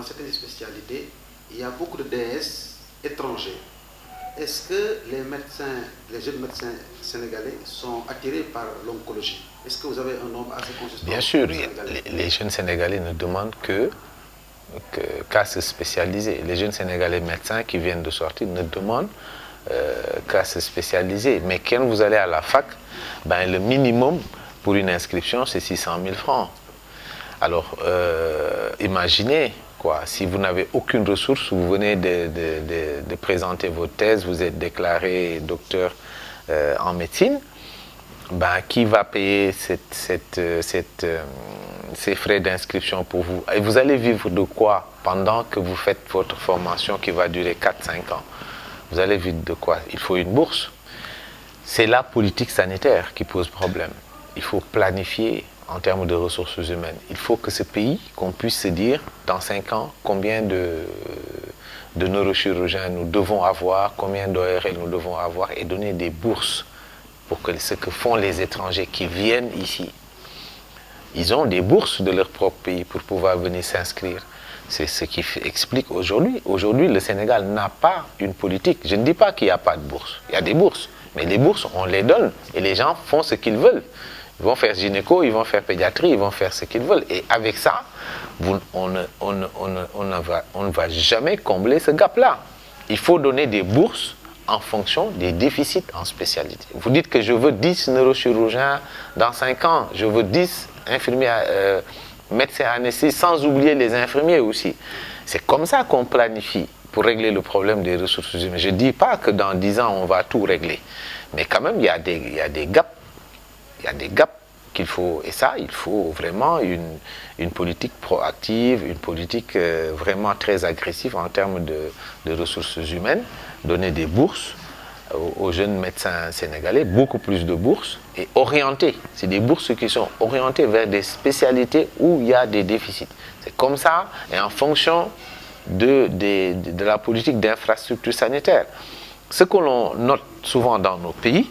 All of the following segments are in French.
certaines spécialités, il y a beaucoup de DS étrangers. Est-ce que les jeunes médecins sénégalais sont attirés par l'oncologie? Est-ce que vous avez un nombre assez consistant? Bien sûr, les jeunes Sénégalais ne demandent qu'à se spécialiser. Les jeunes Sénégalais médecins qui viennent de sortir ne demandent qu'à se spécialiser. Mais quand vous allez à la fac, ben, le minimum pour une inscription, c'est 600 000 francs. Alors, imaginez, quoi, si vous n'avez aucune ressource, vous venez de présenter votre thèse, vous êtes déclaré docteur en médecine, ben, qui va payer ces frais d'inscription pour vous? Et vous allez vivre de quoi pendant que vous faites votre formation qui va durer 4-5 ans? Vous allez vivre de quoi? Il faut une bourse. C'est la politique sanitaire qui pose problème. Il faut planifier en termes de ressources humaines. Il faut que ce pays, qu'on puisse se dire, dans 5 ans, combien de neurochirurgiens nous devons avoir, combien d'ORL nous devons avoir, et donner des bourses pour que ce que font les étrangers qui viennent ici. Ils ont des bourses de leur propre pays pour pouvoir venir s'inscrire. C'est ce qui explique aujourd'hui. Aujourd'hui, le Sénégal n'a pas une politique. Je ne dis pas qu'il n'y a pas de bourse. Il y a des bourses. Mais les bourses, on les donne. Et les gens font ce qu'ils veulent. Ils vont faire gynéco, ils vont faire pédiatrie, ils vont faire ce qu'ils veulent. Et avec ça, on ne va jamais combler ce gap-là. Il faut donner des bourses en fonction des déficits en spécialité. Vous dites que je veux 10 neurochirurgiens dans 5 ans, je veux 10 infirmiers, médecins anesthésistes, sans oublier les infirmiers aussi. C'est comme ça qu'on planifie pour régler le problème des ressources humaines. Je ne dis pas que dans 10 ans, on va tout régler. Mais quand même, il y a des gaps. Il y a des gaps qu'il faut, et ça, il faut vraiment une politique proactive, une politique vraiment très agressive en termes de ressources humaines, donner des bourses aux jeunes médecins sénégalais, beaucoup plus de bourses, et orientées. C'est des bourses qui sont orientées vers des spécialités où il y a des déficits. C'est comme ça, et en fonction de la politique d'infrastructure sanitaire. Ce que l'on note souvent dans nos pays,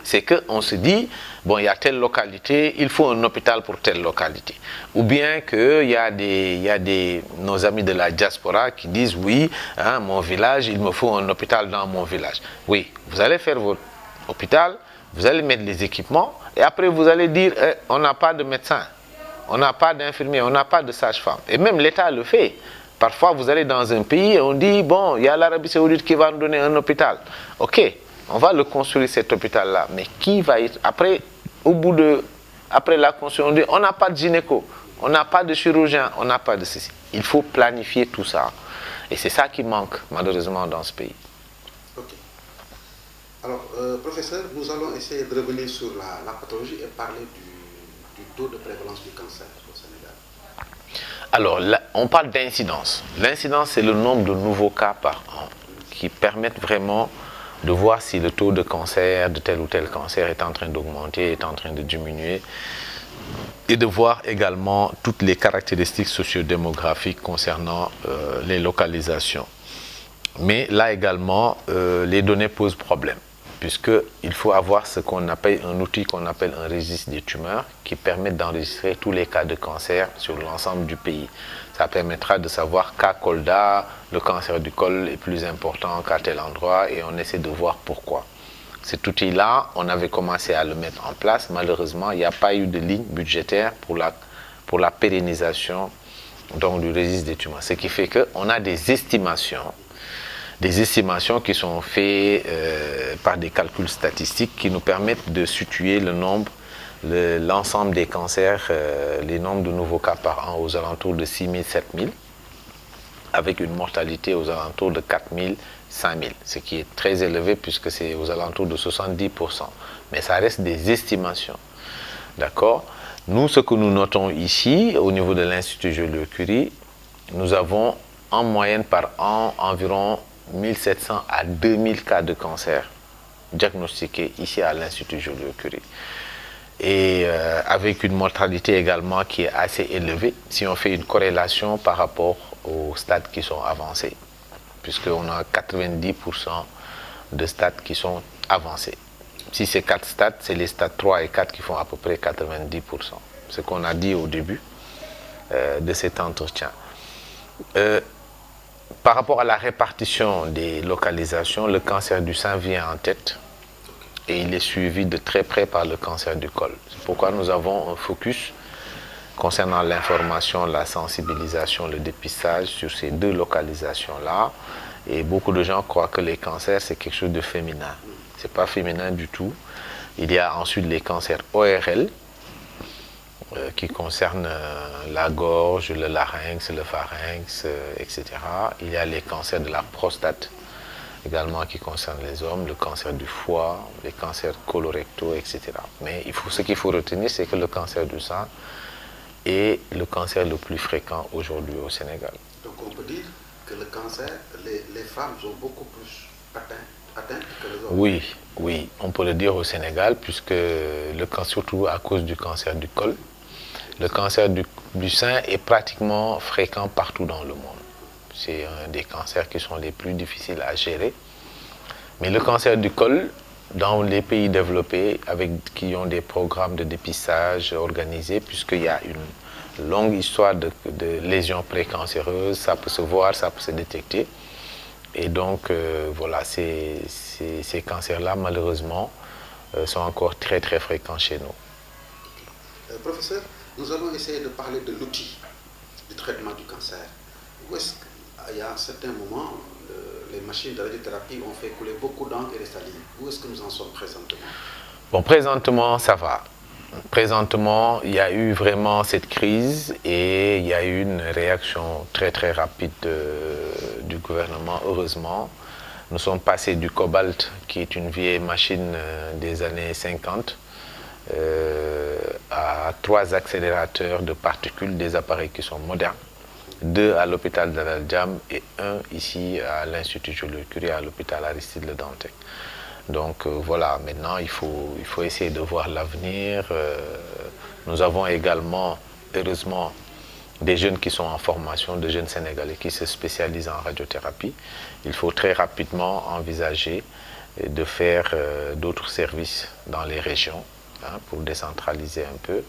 c'est qu'on se dit, bon, il y a telle localité, il faut un hôpital pour telle localité. Ou bien qu'il y a nos amis de la diaspora qui disent, oui, hein, mon village, il me faut un hôpital dans mon village. Oui, vous allez faire votre hôpital, vous allez mettre les équipements, et après vous allez dire, on n'a pas de médecin, on n'a pas d'infirmier, on n'a pas de sage-femme. Et même l'État le fait. Parfois, vous allez dans un pays et on dit, bon, il y a l'Arabie Saoudite qui va nous donner un hôpital. Ok. On va le construire, cet hôpital-là, mais qui va être... Après la construction, on dit, on n'a pas de gynéco, on n'a pas de chirurgien, on n'a pas de ceci. Il faut planifier tout ça. Et c'est ça qui manque, malheureusement, dans ce pays. Ok. Alors, professeur, nous allons essayer de revenir sur la pathologie et parler du taux de prévalence du cancer au Sénégal. Alors, là, on parle d'incidence. L'incidence, c'est le nombre de nouveaux cas par an qui permettent vraiment de voir si le taux de cancer, de tel ou tel cancer est en train d'augmenter, est en train de diminuer, et de voir également toutes les caractéristiques sociodémographiques concernant les localisations. Mais là également, les données posent problème, puisqu'il faut avoir ce qu'on appelle un outil qu'on appelle un registre des tumeurs qui permet d'enregistrer tous les cas de cancer sur l'ensemble du pays. Ça permettra de savoir qu'à Kolda, le cancer du col est plus important qu'à tel endroit et on essaie de voir pourquoi. Cet outil-là, on avait commencé à le mettre en place. Malheureusement, il n'y a pas eu de ligne budgétaire pour la pérennisation donc, du registre des tumeurs. Ce qui fait qu'on a des estimations qui sont faites par des calculs statistiques qui nous permettent de situer le nombre, l'ensemble des cancers, les nombres de nouveaux cas par an aux alentours de 6 000, 7 000, avec une mortalité aux alentours de 4 000, 5 000, ce qui est très élevé puisque c'est aux alentours de 70%. Mais ça reste des estimations. D'accord? Nous, ce que nous notons ici, au niveau de l'Institut Joliot-Curie, nous avons en moyenne par an environ 1700 à 2000 cas de cancer diagnostiqués ici à l'Institut Joliot-Curie. Et avec une mortalité également qui est assez élevée, si on fait une corrélation par rapport aux stades qui sont avancés, puisqu'on a 90% de stades qui sont avancés. Si c'est 4 stades, c'est les stades 3 et 4 qui font à peu près 90%. Ce qu'on a dit au début de cet entretien. Par rapport à la répartition des localisations, le cancer du sein vient en tête et il est suivi de très près par le cancer du col. C'est pourquoi nous avons un focus concernant l'information, la sensibilisation, le dépistage sur ces deux localisations-là. Et beaucoup de gens croient que les cancers, c'est quelque chose de féminin. Ce n'est pas féminin du tout. Il y a ensuite les cancers ORL, qui concernent la gorge, le larynx, le pharynx, etc. Il y a les cancers de la prostate, également qui concernent les hommes, le cancer du foie, les cancers colorectaux, etc. Mais ce qu'il faut retenir, c'est que le cancer du sein est le cancer le plus fréquent aujourd'hui au Sénégal. Donc on peut dire que le cancer, les femmes sont beaucoup plus atteintes que les hommes. Oui, oui, on peut le dire au Sénégal, puisque surtout à cause du cancer du col, le cancer du sein est pratiquement fréquent partout dans le monde. C'est un des cancers qui sont les plus difficiles à gérer. Mais le cancer du col, dans les pays développés, qui ont des programmes de dépistage organisés, puisqu'il y a une longue histoire de lésions précancéreuses, ça peut se voir, ça peut se détecter. Et donc, voilà, ces cancers-là, malheureusement, sont encore très, très fréquents chez nous. Professeur, nous allons essayer de parler de l'outil du traitement du cancer. Où est-ce qu'il y a un certain moment, les machines de radiothérapie ont fait couler beaucoup d'encre et de salive. Où est-ce que nous en sommes présentement? Bon, présentement, ça va. Présentement, il y a eu vraiment cette crise et il y a eu une réaction très très rapide du gouvernement, heureusement. Nous sommes passés du cobalt, qui est une vieille machine des années 50, à 3 accélérateurs de particules, des appareils qui sont modernes, 2 à l'hôpital Dalal Jamm et 1 ici à l'Institut Joliot-Curie, à l'hôpital Aristide Le Dantec. Donc voilà, maintenant il faut essayer de voir l'avenir. Nous avons également, heureusement, des jeunes qui sont en formation, des jeunes Sénégalais qui se spécialisent en radiothérapie. Il faut très rapidement envisager de faire d'autres services dans les régions, pour décentraliser un peu.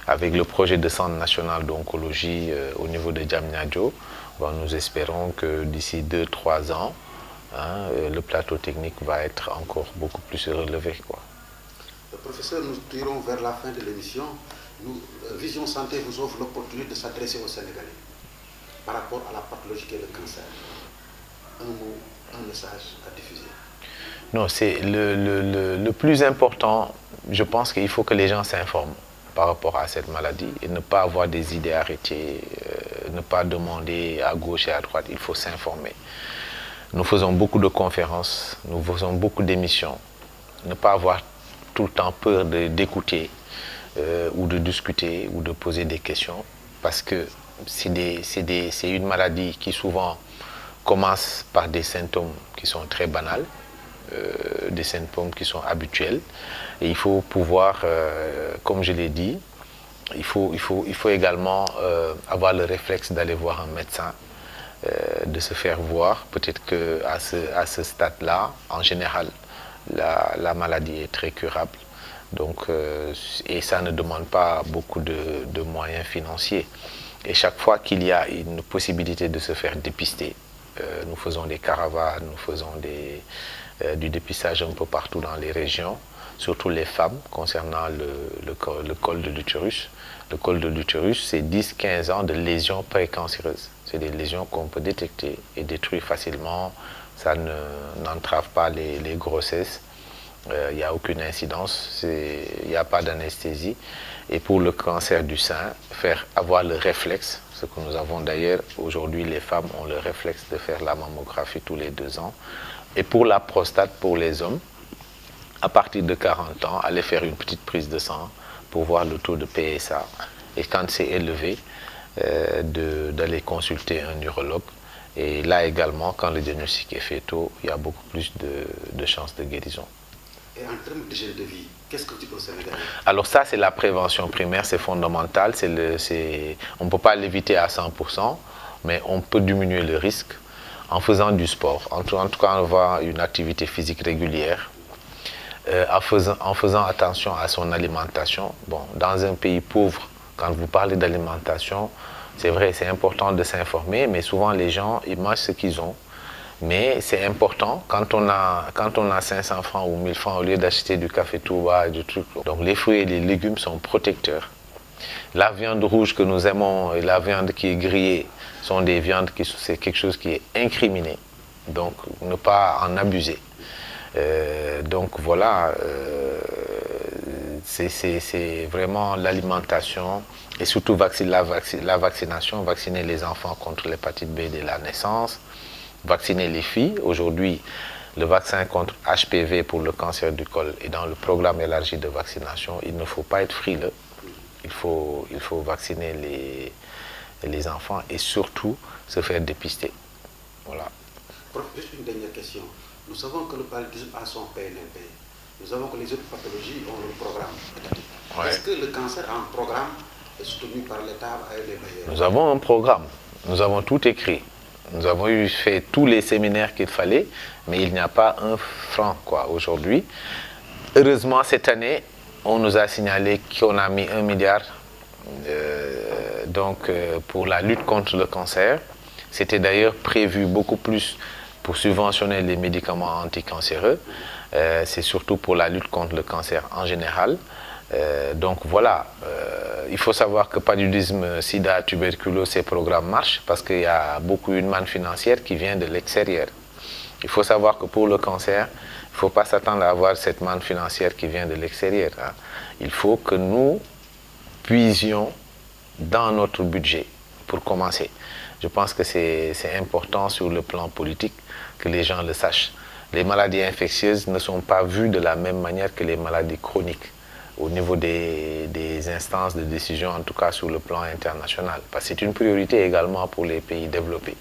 Avec le projet de centre national d'oncologie au niveau de Diamniadio, nous espérons que d'ici 2-3 ans, le plateau technique va être encore beaucoup plus relevé, quoi. Professeur, nous tirons vers la fin de l'émission. Vision Santé vous offre l'opportunité de s'adresser aux Sénégalais par rapport à la pathologie qu'est le cancer. Un mot, un message à diffuser. Non, c'est le plus important. Je pense qu'il faut que les gens s'informent par rapport à cette maladie et ne pas avoir des idées arrêtées, ne pas demander à gauche et à droite. Il faut s'informer. Nous faisons beaucoup de conférences, nous faisons beaucoup d'émissions. Ne pas avoir tout le temps peur d'écouter ou de discuter ou de poser des questions, parce que c'est une maladie qui souvent commence par des symptômes qui sont très banals, des symptômes qui sont habituels. Et il faut pouvoir, comme je l'ai dit, il faut également avoir le réflexe d'aller voir un médecin, de se faire voir. Peut-être qu'à ce stade-là, en général, la maladie est très curable. Donc, et ça ne demande pas beaucoup de moyens financiers. Et chaque fois qu'il y a une possibilité de se faire dépister, nous faisons des caravanes, nous faisons du dépistage un peu partout dans les régions, surtout les femmes, concernant le col de l'utérus. Le col de l'utérus, c'est 10-15 ans de lésions précancéreuses. C'est des lésions qu'on peut détecter et détruire facilement. Ça n'entrave pas les grossesses. Il n'y a aucune incidence, il n'y a pas d'anesthésie. Et pour le cancer du sein, avoir le réflexe, ce que nous avons d'ailleurs, aujourd'hui les femmes ont le réflexe de faire la mammographie tous les 2 ans. Et pour la prostate, pour les hommes, à partir de 40 ans, aller faire une petite prise de sang pour voir le taux de PSA. Et quand c'est élevé, d'aller consulter un urologue. Et là également, quand le diagnostic est fait tôt, il y a beaucoup plus de chances de guérison. Et en termes d'hygiène de vie, qu'est-ce que tu peux faire? Alors ça, c'est la prévention primaire, c'est fondamental. On ne peut pas l'éviter à 100%, mais on peut diminuer le risque en faisant du sport. En tout cas, en avoir une activité physique régulière, en faisant attention à son alimentation. Bon, dans un pays pauvre, quand vous parlez d'alimentation, C'est vrai, c'est important de s'informer, mais souvent les gens, ils mangent ce qu'ils ont. Mais c'est important, quand on a 500 francs ou 1000 francs, au lieu d'acheter du café Touba, du truc. Donc les fruits et les légumes sont protecteurs. La viande rouge que nous aimons et la viande qui est grillée sont des viandes c'est quelque chose qui est incriminé. Donc ne pas en abuser. Donc voilà, c'est vraiment l'alimentation et surtout la vaccination, vacciner les enfants contre l'hépatite B dès la naissance, vacciner les filles. Aujourd'hui, le vaccin contre HPV pour le cancer du col est dans le programme élargi de vaccination. Il ne faut pas être frileux. Il faut vacciner les enfants et surtout se faire dépister. Voilà. Prof, juste une dernière question. Nous savons que le paludisme a son PNLP. Nous savons que les autres pathologies ont le programme étatique. Ouais. Est-ce que le cancer a un programme soutenu par l'État avec les meilleurs? Nous avons un programme. Nous avons tout écrit. Nous avons fait tous les séminaires qu'il fallait, mais il n'y a pas un franc aujourd'hui. Heureusement, cette année, on nous a signalé qu'on a mis 1 milliard pour la lutte contre le cancer. C'était d'ailleurs prévu beaucoup plus pour subventionner les médicaments anticancéreux. C'est surtout pour la lutte contre le cancer en général. Donc voilà, il faut savoir que paludisme, sida, tuberculose, ces programmes marchent parce qu'il y a beaucoup une manne financière qui vient de l'extérieur. Il faut savoir que pour le cancer, il ne faut pas s'attendre à avoir cette manne financière qui vient de l'extérieur. Hein. Il faut que nous puisions dans notre budget pour commencer. Je pense que c'est important sur le plan politique que les gens le sachent. Les maladies infectieuses ne sont pas vues de la même manière que les maladies chroniques au niveau des instances de décision, en tout cas sur le plan international. Parce que c'est une priorité également pour les pays développés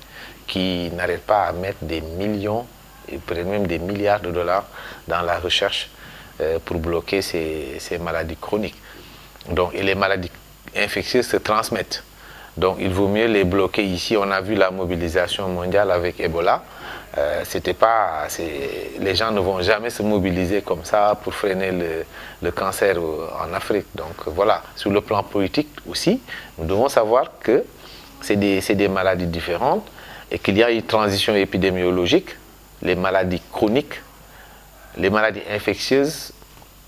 qui n'arrêtent pas à mettre des millions et peut-être même des milliards de dollars dans la recherche pour bloquer ces maladies chroniques. Donc, et les maladies infectieuses se transmettent. Donc il vaut mieux les bloquer ici. On a vu la mobilisation mondiale avec Ebola. Les gens ne vont jamais se mobiliser comme ça pour freiner le cancer en Afrique. Donc voilà, sur le plan politique aussi, nous devons savoir que c'est des maladies différentes et qu'il y a une transition épidémiologique. Les maladies chroniques, les maladies infectieuses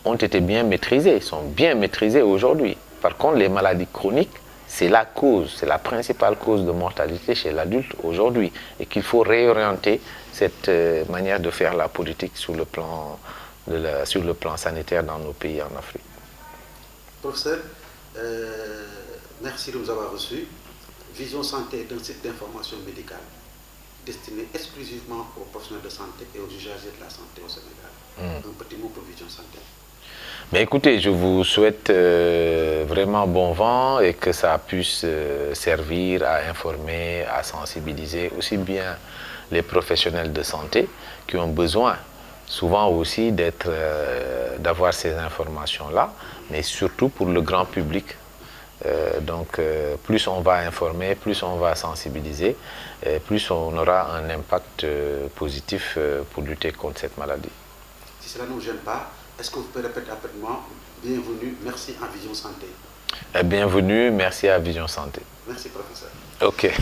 ont été bien maîtrisées, sont bien maîtrisées aujourd'hui. Par contre, les maladies chroniques, c'est la principale cause de mortalité chez l'adulte aujourd'hui et qu'il faut réorienter cette manière de faire la politique sur le plan sanitaire dans nos pays en Afrique. Professeur, merci de nous avoir reçus. Vision Santé est un site d'information médicale destiné exclusivement aux professionnels de santé et aux usagers de la santé au Sénégal. Un petit mot pour Vision Santé. Mais écoutez, je vous souhaite vraiment bon vent et que ça puisse servir à informer, à sensibiliser aussi bien les professionnels de santé qui ont besoin souvent aussi d'avoir ces informations-là, mais surtout pour le grand public. Plus on va informer, plus on va sensibiliser, plus on aura un impact positif pour lutter contre cette maladie. Si cela ne vous gêne pas, est-ce que vous pouvez répéter rapidement bienvenue, merci à Vision Santé. Bienvenue, merci à Vision Santé. Merci professeur. Ok.